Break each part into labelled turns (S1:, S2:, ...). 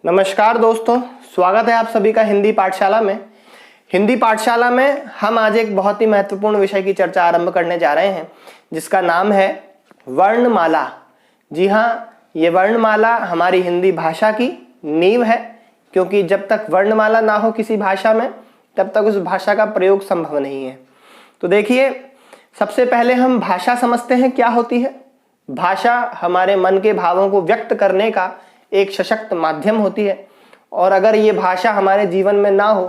S1: नमस्कार दोस्तों, स्वागत है आप सभी का हिंदी पाठशाला में। हिंदी पाठशाला में हम आज एक बहुत ही महत्वपूर्ण विषय की चर्चा आरंभ करने जा रहे हैं, जिसका नाम है वर्णमाला। जी हाँ, ये वर्णमाला हमारी हिंदी भाषा की नींव है, क्योंकि जब तक वर्णमाला ना हो किसी भाषा में तब तक उस भाषा का प्रयोग संभव नहीं है। तो देखिए, सबसे पहले हम भाषा समझते हैं क्या होती है। भाषा हमारे मन के भावों को व्यक्त करने का एक सशक्त माध्यम होती है, और अगर ये भाषा हमारे जीवन में ना हो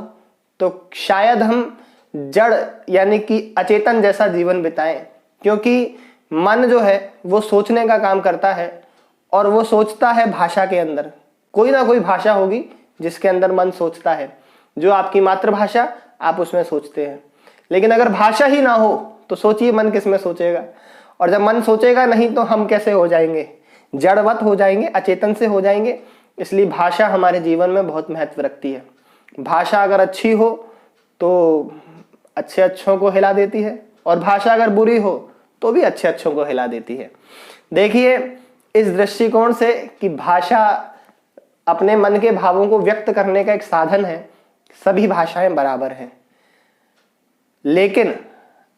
S1: तो शायद हम जड़ यानी कि अचेतन जैसा जीवन बिताएं, क्योंकि मन जो है वो सोचने का काम करता है और वो सोचता है भाषा के अंदर। कोई ना कोई भाषा होगी जिसके अंदर मन सोचता है। जो आपकी मातृभाषा, आप उसमें सोचते हैं, लेकिन अगर भाषा ही ना हो तो सोचिए मन किस में सोचेगा। और जब मन सोचेगा नहीं तो हम कैसे हो जाएंगे, जड़वत हो जाएंगे, अचेतन से हो जाएंगे। इसलिए भाषा हमारे जीवन में बहुत महत्व रखती है। भाषा अगर अच्छी हो तो अच्छे अच्छों को हिला देती है, और भाषा अगर बुरी हो तो भी अच्छे अच्छों को हिला देती है। देखिए, इस दृष्टिकोण से कि भाषा अपने मन के भावों को व्यक्त करने का एक साधन है, सभी भाषाएं बराबर हैं। लेकिन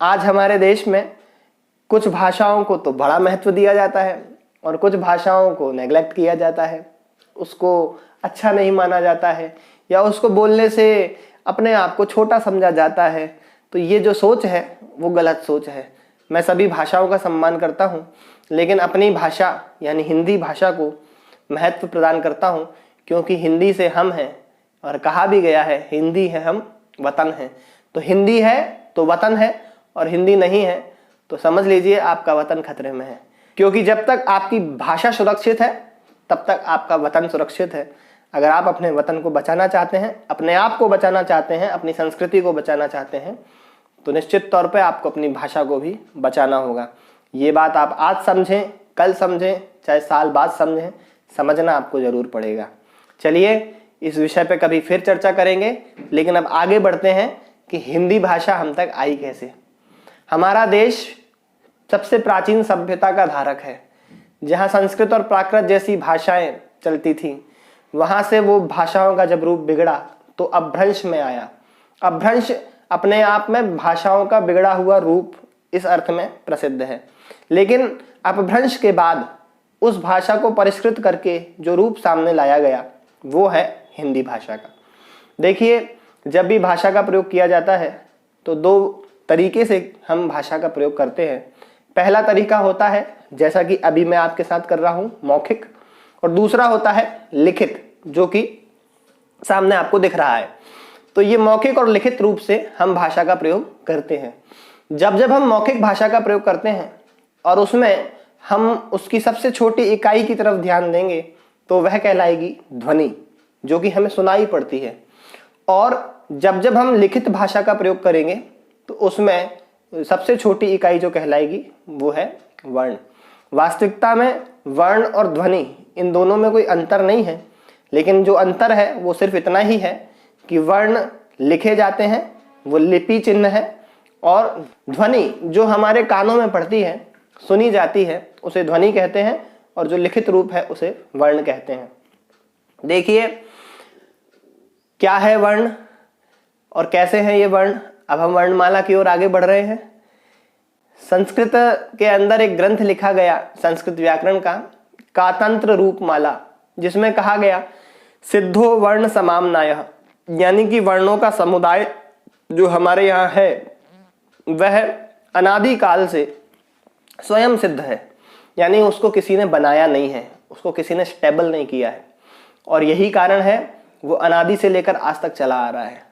S1: आज हमारे देश में कुछ भाषाओं को तो बड़ा महत्व दिया जाता है और कुछ भाषाओं को नेग्लेक्ट किया जाता है, उसको अच्छा नहीं माना जाता है, या उसको बोलने से अपने आप को छोटा समझा जाता है। तो ये जो सोच है वो गलत सोच है। मैं सभी भाषाओं का सम्मान करता हूँ, लेकिन अपनी भाषा यानी हिंदी भाषा को महत्व प्रदान करता हूँ, क्योंकि हिंदी से हम हैं, और कहा भी गया है हिंदी है हम वतन है। तो हिंदी है तो वतन है, और हिंदी नहीं है तो समझ लीजिए आपका वतन खतरे में है। क्योंकि जब तक आपकी भाषा सुरक्षित है तब तक आपका वतन सुरक्षित है। अगर आप अपने वतन को बचाना चाहते हैं, अपने आप को बचाना चाहते हैं, अपनी संस्कृति को बचाना चाहते हैं, तो निश्चित तौर पे आपको अपनी भाषा को भी बचाना होगा। ये बात आप आज समझें, कल समझें, चाहे साल बाद समझें, समझना आपको जरूर पड़ेगा। चलिए, इस विषय पे कभी फिर चर्चा करेंगे, लेकिन अब आगे बढ़ते हैं कि हिंदी भाषा हम तक आई कैसे। हमारा देश सबसे प्राचीन सभ्यता का धारक है। जहाँ संस्कृत और प्राकृत जैसी भाषाएं चलती थीं, वहाँ से वो भाषाओं का जब रूप बिगड़ा तो अपभ्रंश में आया। अपभ्रंश अपने आप में भाषाओं का बिगड़ा हुआ रूप इस अर्थ में प्रसिद्ध है, लेकिन अपभ्रंश के बाद उस भाषा को परिष्कृत करके जो रूप सामने लाया गया वो है हिंदी भाषा का। देखिए, जब भी भाषा का प्रयोग किया जाता है तो दो तरीके से हम भाषा का प्रयोग करते हैं। पहला तरीका होता है, जैसा कि अभी मैं आपके साथ कर रहा हूं, मौखिक, और दूसरा होता है लिखित, जो कि सामने आपको दिख रहा है। तो ये मौखिक और लिखित रूप से हम भाषा का प्रयोग करते हैं। जब जब हम मौखिक भाषा का प्रयोग करते हैं और उसमें हम उसकी सबसे छोटी इकाई की तरफ ध्यान देंगे तो वह कहलाएगी ध्वनि, जो कि हमें सुनाई पड़ती है। और जब जब हम लिखित भाषा का प्रयोग करेंगे तो उसमें सबसे छोटी इकाई जो कहलाएगी वो है वर्ण। वास्तविकता में वर्ण और ध्वनि इन दोनों में कोई अंतर नहीं है, लेकिन जो अंतर है वो सिर्फ इतना ही है कि वर्ण लिखे जाते हैं, वो लिपि चिन्ह है, और ध्वनि जो हमारे कानों में पड़ती है, सुनी जाती है, उसे ध्वनि कहते हैं, और जो लिखित रूप है उसे वर्ण कहते हैं। देखिए, क्या है वर्ण और कैसे हैं ये वर्ण। अब हम वर्णमाला की ओर आगे बढ़ रहे हैं। संस्कृत के अंदर एक ग्रंथ लिखा गया संस्कृत व्याकरण का, कातंत्र रूपमाला, जिसमें कहा गया सिद्धो वर्ण समाम्नायः, यानी कि वर्णों का समुदाय जो हमारे यहाँ है वह अनादि काल से स्वयं सिद्ध है, यानी उसको किसी ने बनाया नहीं है, उसको किसी ने स्टेबल नहीं किया है, और यही कारण है वो अनादि से लेकर आज तक चला आ रहा है।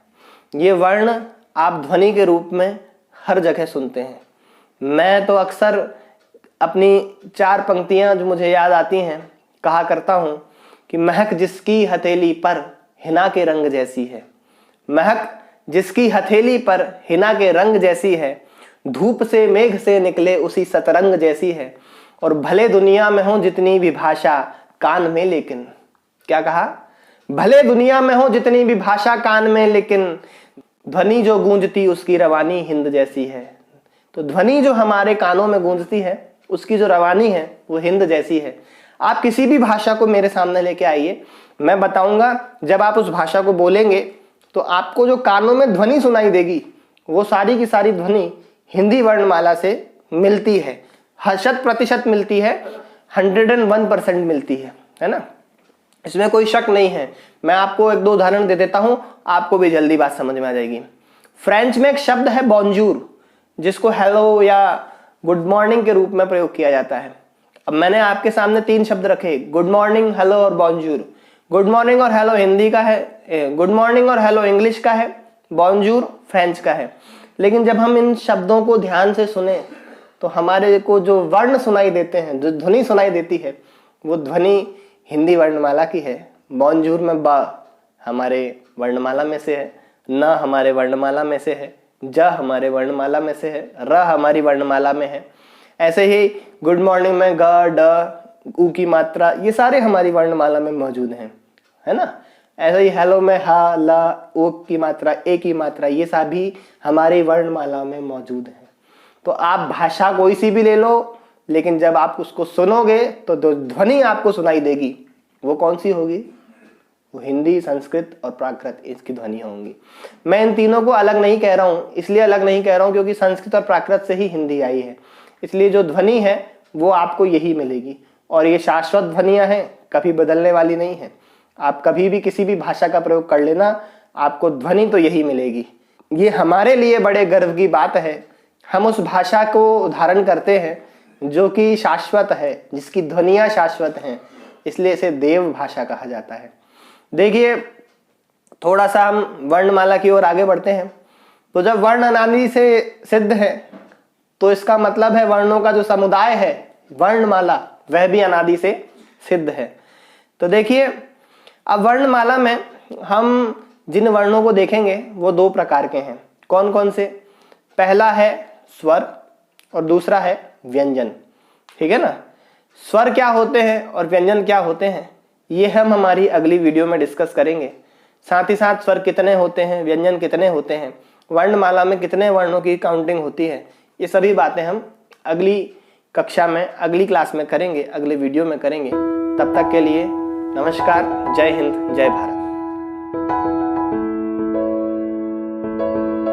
S1: ये वर्ण आप ध्वनि के रूप में हर जगह सुनते हैं। मैं तो अक्सर अपनी 4 पंक्तियां जो मुझे याद आती हैं कहा करता हूं कि महक जिसकी हथेली पर हिना के रंग जैसी है। महक जिसकी हथेली पर हिना के रंग जैसी है, धूप से मेघ से निकले उसी सतरंग जैसी है, और भले दुनिया में हो जितनी भी भाषा कान में लेकिन, क्या कहा, भले दुनिया में हो जितनी भी भाषा कान में, लेकिन ध्वनि जो गूंजती उसकी रवानी हिंद जैसी है। तो ध्वनि जो हमारे कानों में गूंजती है उसकी जो रवानी है वो हिंद जैसी है। आप किसी भी भाषा को मेरे सामने लेके आइए, मैं बताऊंगा, जब आप उस भाषा को बोलेंगे तो आपको जो कानों में ध्वनि सुनाई देगी वो सारी की सारी ध्वनि हिंदी वर्णमाला से मिलती है, 100% मिलती है, 101% मिलती है ना। इसमें कोई शक नहीं है। मैं आपको एक दो उदाहरण दे देता हूं, आपको भी जल्दी बात समझ में आ जाएगी। फ्रेंच में एक शब्द है बॉन्जूर, जिसको हेलो या गुड मॉर्निंग के रूप में प्रयोग किया जाता है। अब मैंने आपके सामने 3 शब्द रखे, गुड मॉर्निंग, हेलो और बॉन्जूर। गुड मॉर्निंग और हेलो हिंदी का है, गुड मॉर्निंग और हेलो इंग्लिश का है, बॉन्जूर फ्रेंच का है। लेकिन जब हम इन शब्दों को ध्यान से सुने तो हमारे को जो वर्ण सुनाई देते हैं, जो ध्वनि सुनाई देती है, वो ध्वनि हिंदी वर्णमाला की है। बॉन्जूर में ब हमारे वर्णमाला में से है, न हमारे वर्णमाला में से है, ज हमारे वर्णमाला में से है, र हमारी वर्णमाला में है। ऐसे ही गुड मॉर्निंग में ग, ड, उ की मात्रा, ये सारे हमारी वर्णमाला में मौजूद हैं, है ना। ऐसे ही हेलो में ह, ल, ओ की मात्रा, ए की मात्रा, ये सभी हमारी वर्णमाला में मौजूद हैं। तो आप भाषा कोई सी भी ले लो, लेकिन जब आप उसको सुनोगे तो जो ध्वनि आपको सुनाई देगी वो कौन सी होगी? वो हिंदी, संस्कृत और प्राकृत, इसकी ध्वनि होंगी। मैं इन तीनों को अलग नहीं कह रहा हूँ, इसलिए अलग नहीं कह रहा हूँ क्योंकि संस्कृत और प्राकृत से ही हिंदी आई है, इसलिए जो ध्वनि है वो आपको यही मिलेगी। और ये शाश्वत ध्वनियां हैं, कभी बदलने वाली नहीं है। आप कभी भी किसी भी भाषा का प्रयोग कर लेना, आपको ध्वनि तो यही मिलेगी। ये हमारे लिए बड़े गर्व की बात है, हम उस भाषा को धारण करते हैं जो कि शाश्वत है, जिसकी ध्वनियां शाश्वत हैं, इसलिए इसे देव भाषा कहा जाता है। देखिए, थोड़ा सा हम वर्णमाला की ओर आगे बढ़ते हैं। तो जब वर्ण अनादि से सिद्ध है तो इसका मतलब है वर्णों का जो समुदाय है, वर्णमाला, वह भी अनादि से सिद्ध है। तो देखिए, अब वर्णमाला में हम जिन वर्णों को देखेंगे वो 2 प्रकार के हैं। कौन कौन से? पहला है स्वर और दूसरा है व्यंजन, ठीक है ना। स्वर क्या होते हैं और व्यंजन क्या होते हैं, ये हम हमारी अगली वीडियो में डिस्कस करेंगे। साथ ही साथ स्वर कितने होते हैं, व्यंजन कितने होते हैं, वर्णमाला में कितने वर्णों की काउंटिंग होती है, ये सभी बातें हम अगली कक्षा में, अगली क्लास में करेंगे, अगले वीडियो में करेंगे। तब तक के लिए नमस्कार, जय हिंद, जय भारत।